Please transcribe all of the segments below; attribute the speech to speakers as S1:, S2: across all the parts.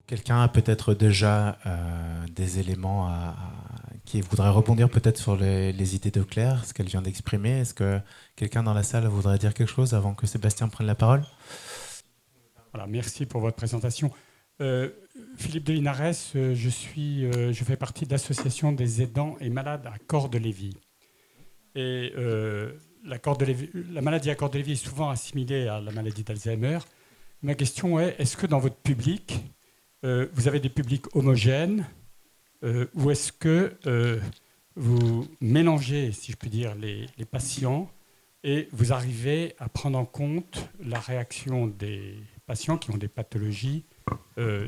S1: Quelqu'un a peut-être déjà des éléments qui voudrait rebondir peut-être sur les idées de Claire, ce qu'elle vient d'exprimer. Est-ce que quelqu'un dans la salle voudrait dire quelque chose avant que Sébastien prenne la parole?
S2: Voilà, merci pour votre présentation. Euh, Philippe de Linares, je fais partie de l'association des aidants et malades à Cordes-Lévy. Et la maladie à Cordes-Lévy est souvent assimilée à la maladie d'Alzheimer. Ma question est, est-ce que dans votre public, vous avez des publics homogènes ou est-ce que vous mélangez, si je puis dire, les patients et vous arrivez à prendre en compte la réaction des patients qui ont des pathologies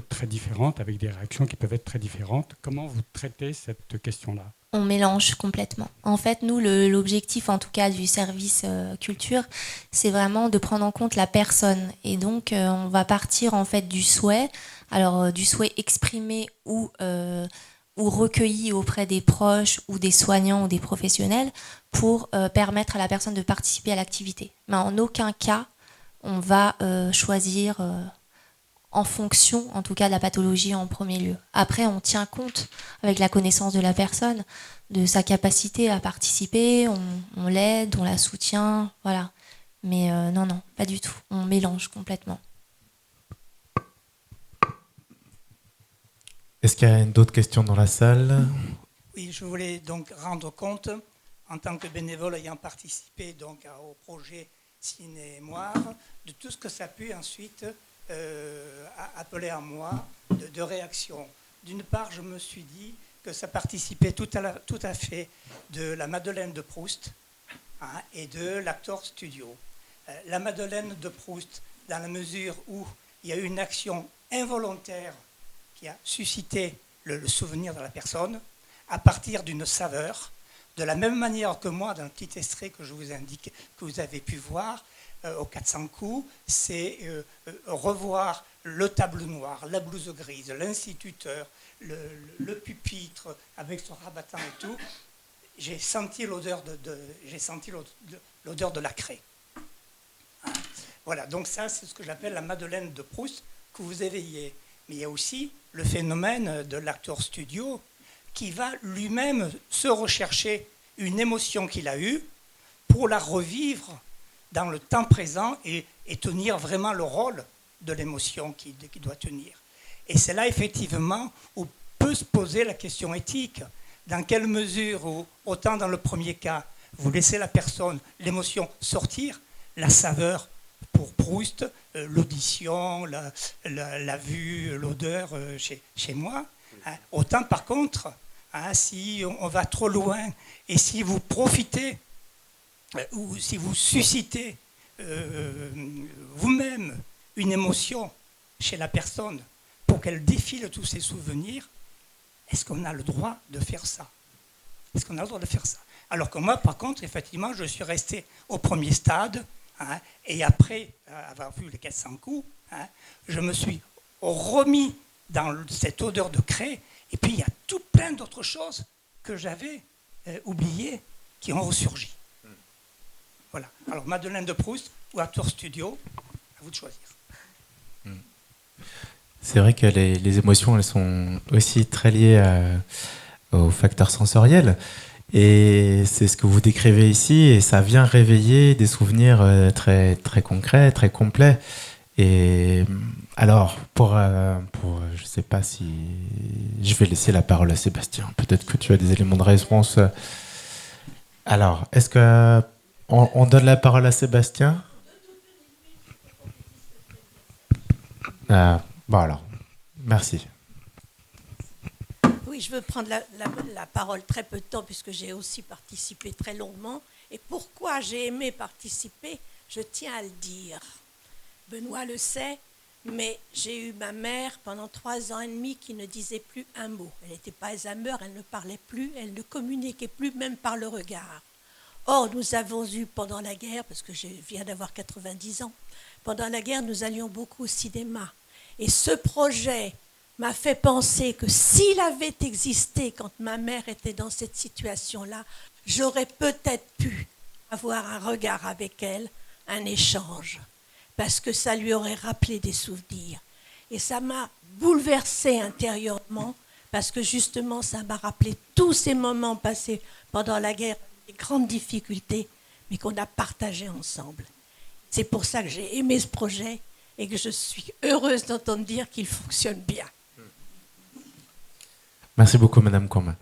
S2: très différentes, avec des réactions qui peuvent être très différentes. Comment vous traitez cette question-là?
S3: On mélange complètement. En fait, nous, l'objectif, en tout cas, du service culture, c'est vraiment de prendre en compte la personne. Et donc, on va partir, en fait, du souhait. Alors, du souhait exprimé ou recueilli auprès des proches ou des soignants ou des professionnels pour permettre à la personne de participer à l'activité. Mais en aucun cas, on va choisir en fonction, en tout cas, de la pathologie en premier lieu. Après, on tient compte, avec la connaissance de la personne, de sa capacité à participer, on l'aide, on la soutient, voilà. Mais non, pas du tout. On mélange complètement.
S1: Est-ce qu'il y a d'autres questions dans la salle?
S4: Oui, je voulais donc rendre compte, en tant que bénévole ayant participé donc au projet Ciné-Mémoire, de tout ce que ça a pu ensuite appeler à moi de réactions. D'une part, je me suis dit que ça participait tout à fait de la Madeleine de Proust et de l'Actor Studio. La Madeleine de Proust, dans la mesure où il y a eu une action involontaire qui a suscité le souvenir de la personne à partir d'une saveur, de la même manière que moi, dans le petit extrait que je vous indique, que vous avez pu voir, aux 400 coups, c'est revoir le tableau noir, la blouse grise, l'instituteur, le pupitre avec son rabattant et tout. J'ai senti l'odeur l'odeur de la craie. Voilà, donc ça, c'est ce que j'appelle la Madeleine de Proust que vous éveillez. Mais il y a aussi le phénomène de l'acteur studio qui va lui-même se rechercher une émotion qu'il a eue pour la revivre dans le temps présent et tenir vraiment le rôle de l'émotion qu'il doit tenir. Et c'est là, effectivement, où peut se poser la question éthique. Dans quelle mesure, où, autant dans le premier cas, vous laissez la personne, l'émotion sortir, la saveur pour Proust, l'audition, la vue, l'odeur chez moi. Autant par contre, si on va trop loin et si vous profitez ou si vous suscitez vous-même une émotion chez la personne pour qu'elle défile tous ses souvenirs, est-ce qu'on a le droit de faire ça? Est-ce qu'on a le droit de faire ça? Alors que moi, par contre, effectivement, je suis resté au premier stade, et après avoir vu les 400 coups, je me suis remis dans cette odeur de craie, et puis il y a tout plein d'autres choses que j'avais oubliées qui ont ressurgi. Voilà. Alors, Madeleine de Proust ou Actor Studio, à vous de choisir.
S1: C'est vrai que les émotions, elles sont aussi très liées aux facteurs sensoriels. Et c'est ce que vous décrivez ici, et ça vient réveiller des souvenirs très, très concrets, très complets. Et alors, je ne sais pas si... Je vais laisser la parole à Sébastien. Peut-être que tu as des éléments de réponse. Alors, est-ce qu'on donne la parole à Sébastien? Bon alors, merci.
S5: Oui, je veux prendre la parole très peu de temps puisque j'ai aussi participé très longuement. Et pourquoi j'ai aimé participer, je tiens à le dire. Benoît le sait, mais j'ai eu ma mère pendant 3 ans et demi qui ne disait plus un mot. Elle n'était pas Alzheimer, elle ne parlait plus, elle ne communiquait plus, même par le regard. Or, nous avons eu pendant la guerre, parce que je viens d'avoir 90 ans, pendant la guerre, nous allions beaucoup au cinéma. Et ce projet m'a fait penser que s'il avait existé quand ma mère était dans cette situation-là, j'aurais peut-être pu avoir un regard avec elle, un échange, parce que ça lui aurait rappelé des souvenirs. Et ça m'a bouleversée intérieurement parce que justement, ça m'a rappelé tous ces moments passés pendant la guerre, les grandes difficultés, mais qu'on a partagées ensemble. C'est pour ça que j'ai aimé ce projet et que je suis heureuse d'entendre dire qu'il fonctionne bien.
S1: Merci beaucoup, Madame Courmin.